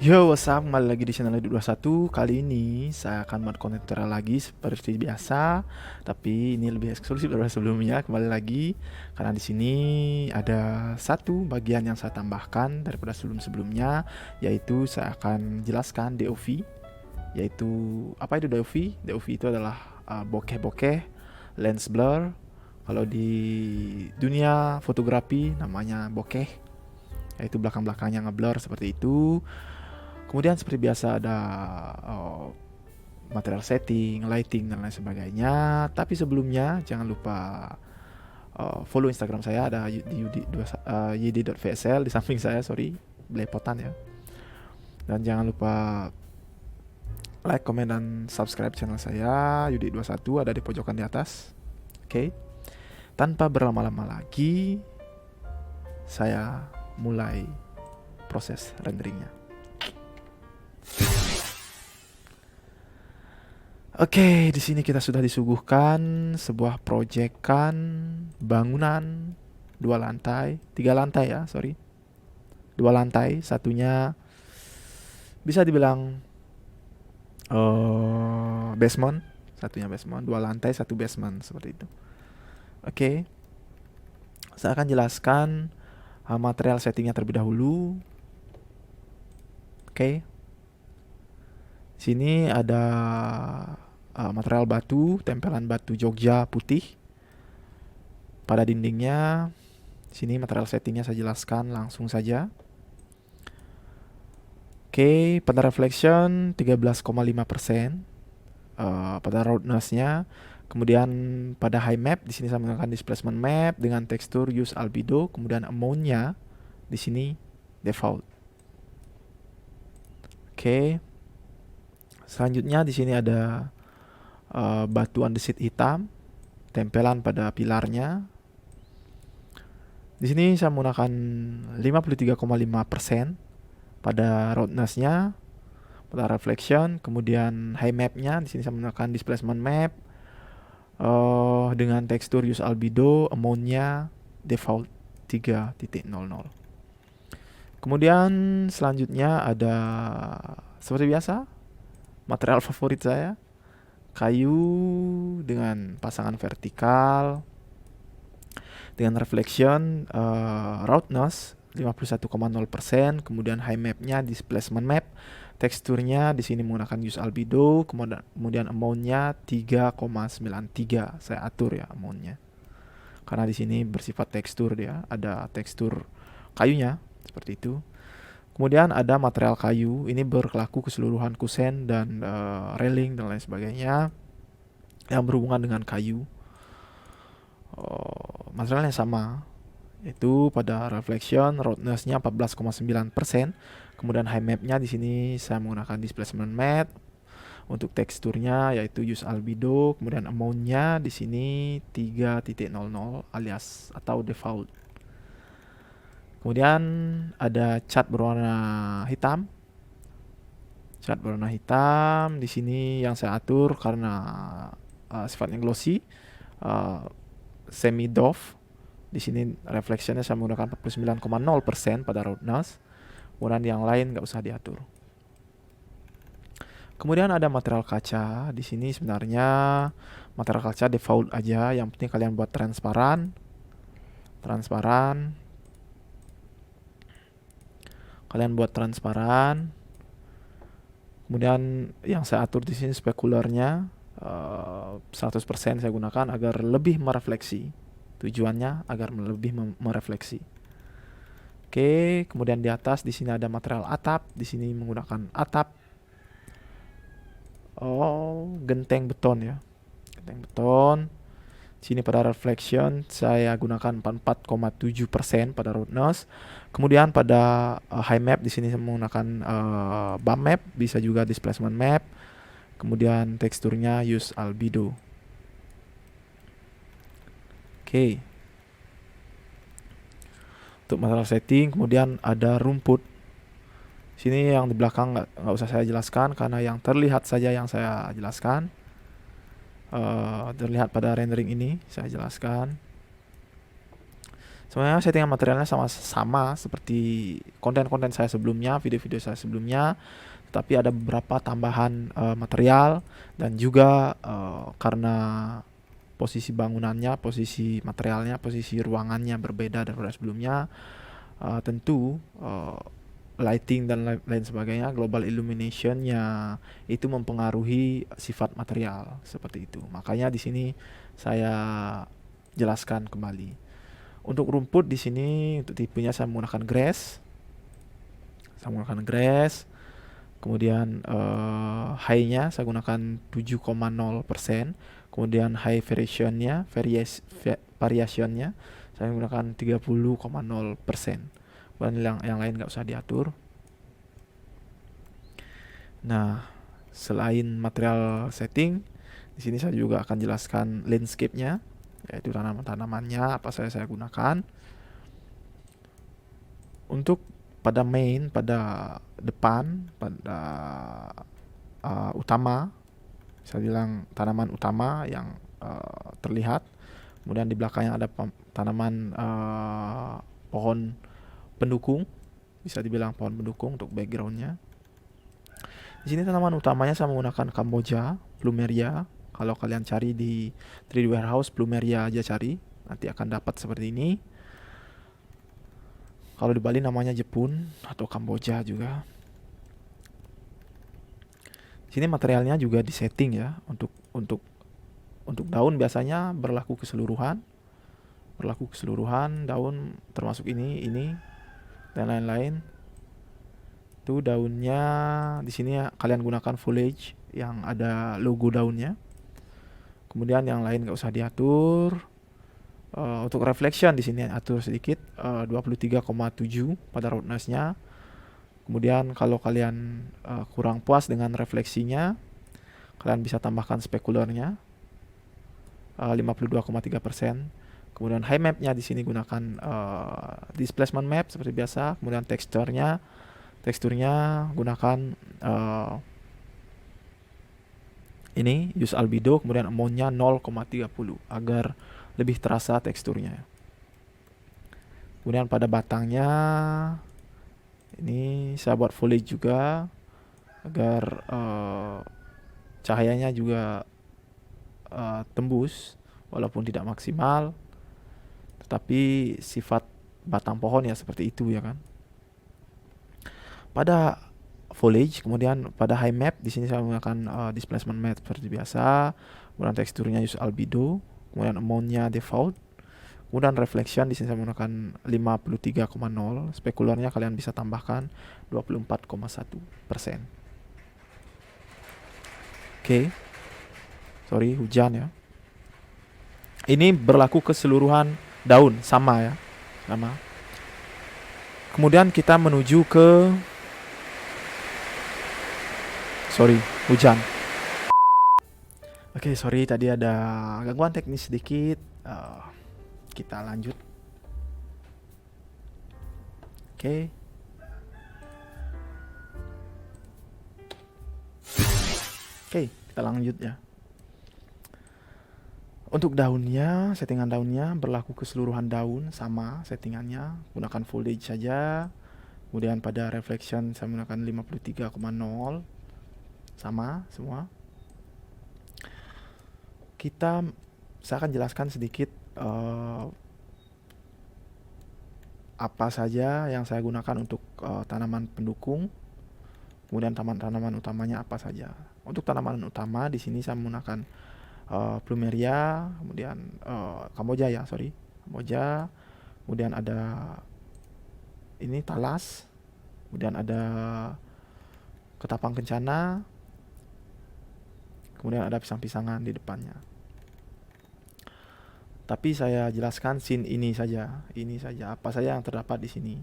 Yo, what's up? Kembali lagi di channel 21. Kali ini saya akan buat konten tutorial lagi seperti biasa, tapi ini lebih eksklusif daripada sebelumnya. Kembali lagi karena di sini ada satu bagian yang saya tambahkan daripada sebelum-sebelumnya, yaitu saya akan jelaskan DOV, yaitu apa itu DOV? DOV itu adalah bokeh-bokeh, lens blur. Kalau di dunia fotografi namanya bokeh, yaitu belakang-belakangnya ngeblur seperti itu. Kemudian seperti biasa ada uh, material setting, lighting dan lain sebagainya. Tapi sebelumnya jangan lupa follow Instagram saya ada di yd.vsl di samping saya, sorry, belepotan ya. Dan jangan lupa like, comment dan subscribe channel saya Yudi21 ada di pojokan di atas. Oke. Tanpa berlama-lama lagi saya mulai proses renderingnya. Oke, di sini kita sudah disuguhkan sebuah proyekan bangunan 2 lantai, 3 lantai ya, sorry, 2 lantai, satunya bisa dibilang basement, satunya basement, 2 lantai, 1 basement seperti itu. Oke, saya akan jelaskan material settingnya terlebih dahulu. Oke, sini ada material batu, tempelan batu Jogja putih pada dindingnya. Sini material settingnya saya jelaskan langsung saja. Oke, pada reflection 13,5%. Pada roughness-nya. Kemudian pada high map di sini saya menggunakan displacement map dengan tekstur use albedo, kemudian amount-nya di sini default. Oke. Selanjutnya di sini ada batu andesit hitam, tempelan pada pilarnya. Di sini saya menggunakan 53,5% pada roughness-nya, pada reflection, kemudian high map-nya di sini saya menggunakan displacement map dengan tekstur use albedo, amount-nya default 3.00. Kemudian selanjutnya ada seperti biasa material favorit saya, kayu dengan pasangan vertikal dengan reflection roughness 51,0%, kemudian high map-nya displacement map, teksturnya di sini menggunakan use albedo, kemudian amount-nya 3,93. Saya atur ya amount-nya. Karena di sini bersifat tekstur dia, ada tekstur kayunya seperti itu. Kemudian ada material kayu, ini berlaku keseluruhan kusen dan railing dan lain sebagainya yang berhubungan dengan kayu. Materialnya sama, yaitu pada reflection roughness-nya 14,9%, kemudian high map-nya di sini saya menggunakan displacement map. Untuk teksturnya yaitu use albedo, kemudian amount-nya di sini 3.00 alias atau default. Kemudian ada cat berwarna hitam. Cat berwarna hitam di sini yang saya atur karena sifatnya glossy, semi doff. Di sini reflectionnya saya menggunakan 49,0% pada roughness. Kemudian yang lain nggak usah diatur. Kemudian ada material kaca. Di sini sebenarnya material kaca default aja. Yang penting kalian buat transparan. Kalian buat transparan. Kemudian yang saya atur di sini spekularnya 100% saya gunakan agar lebih merefleksi. Tujuannya agar lebih merefleksi. Oke, kemudian di atas di sini ada material atap. Di sini menggunakan atap genteng beton ya. Genteng beton. Sini pada reflection saya gunakan 44,7% pada roughness. Kemudian pada high map di sini saya menggunakan bump map, bisa juga displacement map. Kemudian teksturnya use albedo. Oke. Untuk material setting, kemudian ada rumput. Sini yang di belakang nggak usah saya jelaskan karena yang terlihat saja yang saya jelaskan. Terlihat pada rendering ini saya jelaskan. Sebenarnya settingan materialnya sama seperti konten-konten saya sebelumnya, video-video saya sebelumnya, tapi ada beberapa tambahan material, dan juga karena posisi bangunannya, posisi materialnya, posisi ruangannya berbeda daripada sebelumnya, tentu lighting dan lain sebagainya, global illuminationnya itu mempengaruhi sifat material seperti itu. Makanya di sini saya jelaskan kembali. Untuk rumput di sini untuk tipenya saya menggunakan grass. Kemudian high-nya saya gunakan 7,0%. Kemudian high variationnya saya menggunakan 30,0%. Dan yang lain nggak usah diatur. Nah, selain material setting, di sini saya juga akan jelaskan landscape-nya, yaitu tanaman-tanamannya apa saya gunakan. Untuk pada depan, pada utama, saya bilang tanaman utama yang terlihat. Kemudian di belakangnya ada tanaman pohon pendukung, bisa dibilang pohon pendukung untuk backgroundnya. Di sini tanaman utamanya saya menggunakan Kamboja, Plumeria. Kalau kalian cari di 3D Warehouse, Plumeria aja cari, nanti akan dapat seperti ini. Kalau di Bali namanya Jepun atau Kamboja juga. Sini materialnya juga disetting ya, untuk daun biasanya berlaku keseluruhan daun, termasuk ini dan lain-lain. Itu daunnya di sini ya, kalian gunakan foliage yang ada logo daunnya. Kemudian yang lain nggak usah diatur. Untuk reflection di sini atur sedikit, 23,7 pada roughness-nya. Kemudian kalau kalian kurang puas dengan refleksinya, kalian bisa tambahkan specularnya 52,3%. Kemudian high map-nya di sini gunakan displacement map seperti biasa. Kemudian teksturnya gunakan ini use albedo, kemudian amount-nya 0,30 agar lebih terasa teksturnya. Kemudian pada batangnya ini saya buat foliage juga agar cahayanya juga tembus walaupun tidak maksimal, tetapi sifat batang pohon ya seperti itu ya kan. Pada foliage, kemudian pada high map di sini saya menggunakan displacement map seperti biasa. Kemudian teksturnya use albedo, kemudian amount-nya default. Kemudian reflection di sini saya menggunakan 53,0. Specularnya kalian bisa tambahkan 24,1%. Oke. Sorry, hujan ya. Ini berlaku keseluruhan daun, sama ya. Sama. Kemudian kita menuju ke hujan. Oke, sorry tadi ada gangguan teknis sedikit. Kita lanjut. Oke, kita lanjut ya. Untuk daunnya, settingan daunnya berlaku keseluruhan daun, sama settingannya, gunakan foliage saja. Kemudian pada reflection saya menggunakan 53,0, sama semua. Saya akan jelaskan sedikit apa saja yang saya gunakan untuk tanaman pendukung. Kemudian tanaman utamanya apa saja. Untuk tanaman utama di sini saya menggunakan Plumeria, kemudian Kamboja. Kemudian ada ini talas, kemudian ada ketapang kencana, kemudian ada pisang-pisangan di depannya. Tapi saya jelaskan scene ini saja apa saja yang terdapat di sini.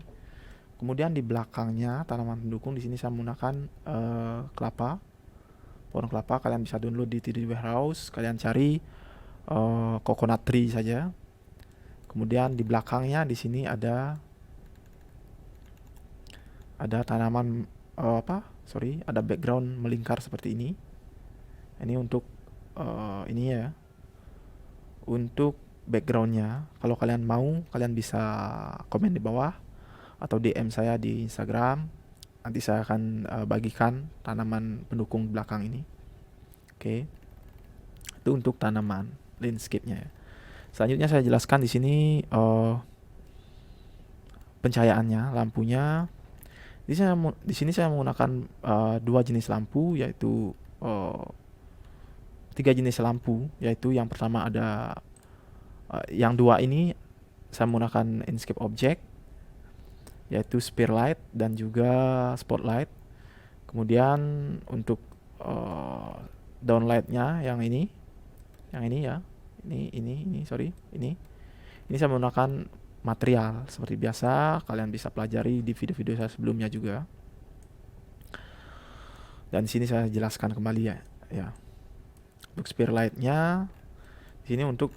Kemudian di belakangnya tanaman pendukung di sini saya menggunakan pohon kelapa. Kalian bisa download di 3D Warehouse, kalian cari coconut tree saja. Kemudian di belakangnya di sini ada tanaman ada background melingkar seperti ini. Ini untuk ini ya, untuk backgroundnya. Kalau kalian mau, kalian bisa komen di bawah atau DM saya di Instagram. Nanti saya akan bagikan tanaman pendukung belakang ini. Oke. Itu untuk tanaman landscape-nya ya. Selanjutnya saya jelaskan di sini pencahayaannya, lampunya. Di sini saya menggunakan dua jenis lampu, yaitu tiga jenis lampu, yaitu yang pertama ada yang dua ini saya menggunakan Enscape Object, yaitu Spearlight dan juga Spotlight. Kemudian untuk downlightnya yang ini ya, ini saya menggunakan material seperti biasa. Kalian bisa pelajari di video-video saya sebelumnya juga. Dan di sini saya jelaskan kembali ya. Untuk Spearlight-nya di sini untuk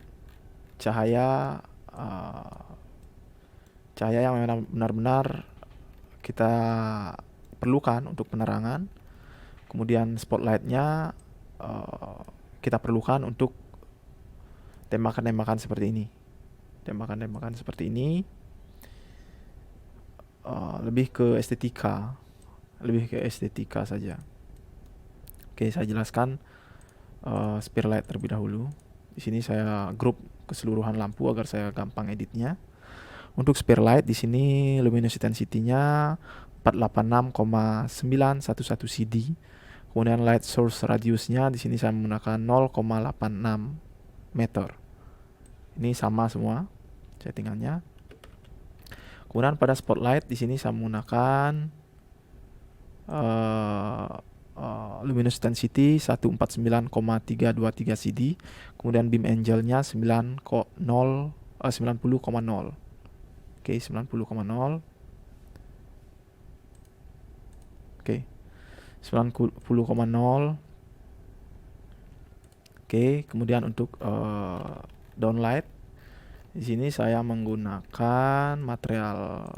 cahaya yang benar-benar kita perlukan untuk penerangan. Kemudian Spotlight-nya kita perlukan untuk tembakan-tembakan seperti ini. Lebih ke estetika saja. Oke, saya jelaskan Spearlight terlebih dahulu. Di sini saya grup keseluruhan lampu agar saya gampang editnya. Untuk Spearlight di sini luminous intensity-nya 486,911 CD. Kemudian light source radiusnya di sini saya menggunakan 0,86 meter. Ini sama semua settingannya. Kemudian pada Spotlight di sini saya menggunakan luminous intensity 149,323 CD. Kemudian beam angle-nya 90,0. Oke, 90,0. Oke. 90,0. Oke, kemudian untuk downlight di sini saya menggunakan material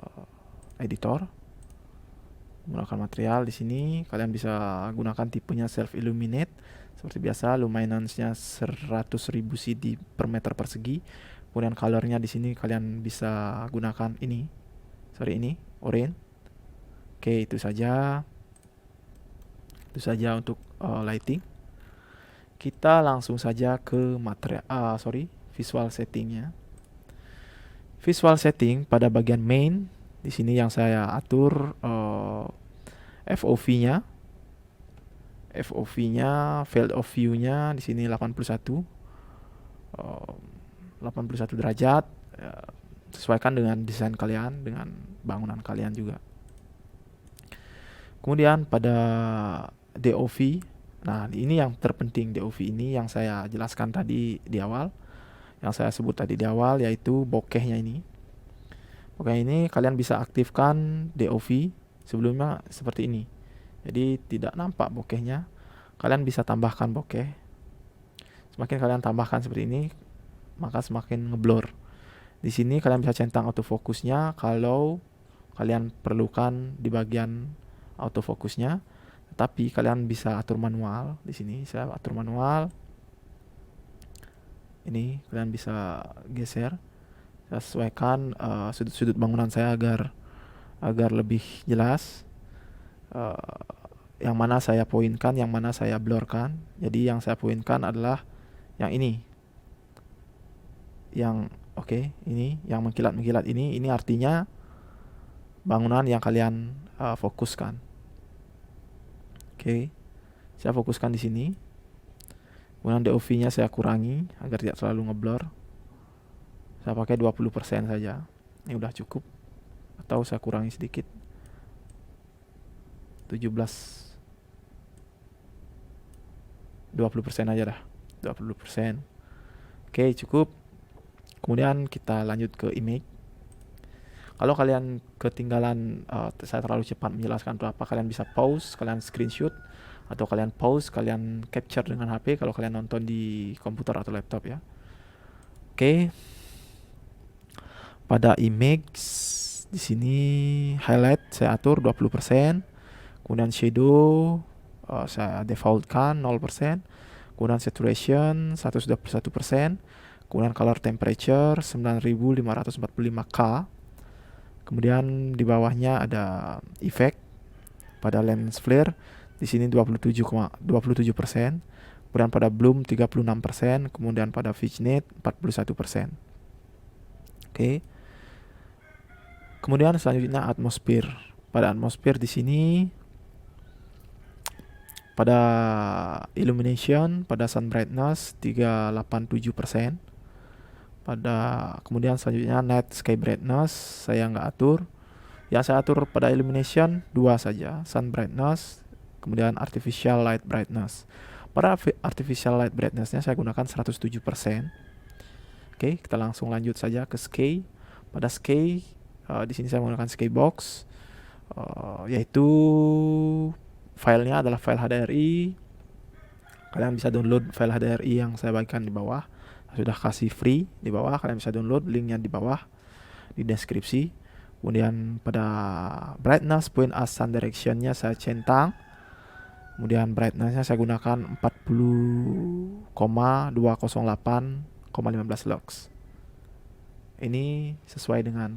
editor. Menggunakan material di sini kalian bisa gunakan tipenya self illuminate seperti biasa. Luminance-nya 100.000 CD per meter persegi. Kemudian color-nya di sini kalian bisa gunakan ini orange. Oke, itu saja untuk lighting. Kita langsung saja ke visual settingnya. Visual setting pada bagian main di sini yang saya atur FOV-nya, field of view-nya di sini 81 derajat. Sesuaikan dengan desain kalian, dengan bangunan kalian juga. Kemudian pada DOV, nah ini yang terpenting, DOV ini yang saya jelaskan tadi di awal, yang saya sebut tadi di awal, yaitu bokehnya ini. Bokeh ini kalian bisa aktifkan DOV sebelumnya seperti ini, jadi tidak nampak bokehnya. Kalian bisa tambahkan bokeh. Semakin kalian tambahkan seperti ini, maka semakin ngeblur. Di sini kalian bisa centang autofocusnya kalau kalian perlukan di bagian autofocusnya. Tapi kalian bisa atur manual. Di sini saya atur manual. Ini kalian bisa geser. Saya sesuaikan sudut-sudut bangunan saya agar lebih jelas. Yang mana saya poinkan, yang mana saya blurkan. Jadi yang saya poinkan adalah yang ini. Ini yang mengkilat-mengkilat ini artinya bangunan yang kalian fokuskan. Oke. Saya fokuskan di sini. Kemudian DOV-nya saya kurangi agar tidak terlalu ngeblur. Saya pakai 20% saja. Ini udah cukup. Atau saya kurangi sedikit. 20% aja dah. 20%. Oke, cukup. Kemudian kita lanjut ke image. Kalau kalian ketinggalan, saya terlalu cepat menjelaskan atau apa, kalian bisa pause, kalian screenshot, atau kalian pause, kalian capture dengan HP kalau kalian nonton di komputer atau laptop ya. Oke. Pada image di sini highlight saya atur 20%, kemudian shadow saya defaultkan 0%, kemudian saturation 121%, Kemudian color temperature 9545K. Kemudian di bawahnya ada effect pada lens flare di sini 27%. Kemudian pada bloom 36%, kemudian pada vignette 41%. Oke. Kemudian selanjutnya atmosfer. Pada atmosfer di sini pada illumination, pada sun brightness 387%. Kemudian selanjutnya night sky brightness saya nggak atur. Yang saya atur pada illumination 2 saja, sun brightness, kemudian artificial light brightness. Pada artificial light brightness-nya saya gunakan 107%. Oke, kita langsung lanjut saja ke sky. Pada sky di sini saya menggunakan skybox, yaitu filenya adalah file HDRI. Kalian bisa download file HDRI yang saya bagikan di bawah. Sudah kasih free di bawah, kalian bisa download, linknya di bawah di deskripsi. Kemudian pada brightness point as sun direction-nya saya centang. Kemudian brightness-nya saya gunakan 40,208,15 lux. Ini sesuai dengan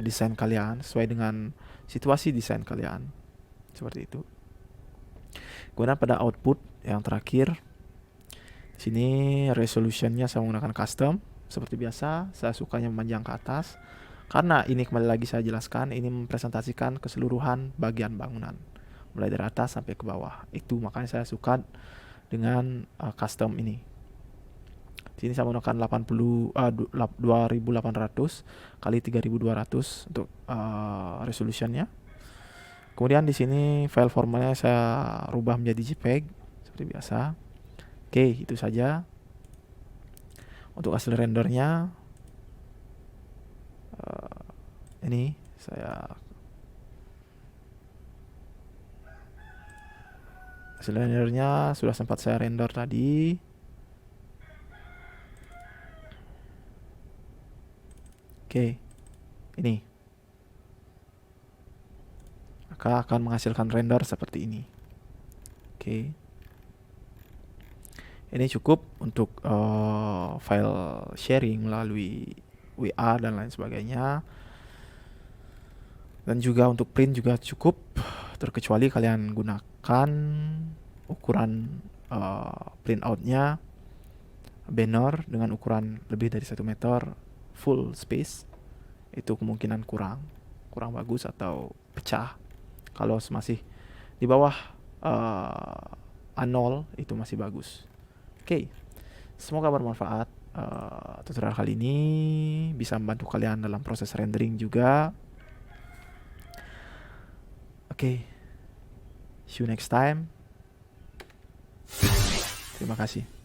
desain kalian, sesuai dengan situasi desain kalian. Seperti itu. Kemudian pada output yang terakhir, sini resolutionnya saya menggunakan custom. Seperti biasa, saya sukanya memanjang ke atas. Karena ini kembali lagi saya jelaskan, ini mempresentasikan keseluruhan bagian bangunan. Mulai dari atas sampai ke bawah. Itu makanya saya suka dengan custom ini. Sini saya menggunakan 2800 kali 3200 untuk resolutionnya. Kemudian di sini file formatnya saya rubah menjadi JPEG seperti biasa. Oke, itu saja. Untuk hasil rendernya ini hasil rendernya sudah sempat saya render tadi. Oke, ini maka akan menghasilkan render seperti ini. Oke, ini cukup untuk file sharing melalui WA dan lain sebagainya. Dan juga untuk print juga cukup, terkecuali kalian gunakan ukuran print outnya banner dengan ukuran lebih dari 1 meter full space, itu kemungkinan kurang bagus atau pecah. Kalau masih di bawah A0 itu masih bagus. Oke, semoga bermanfaat. Tutorial kali ini bisa membantu kalian dalam proses rendering juga. Oke, see you next time. Terima kasih.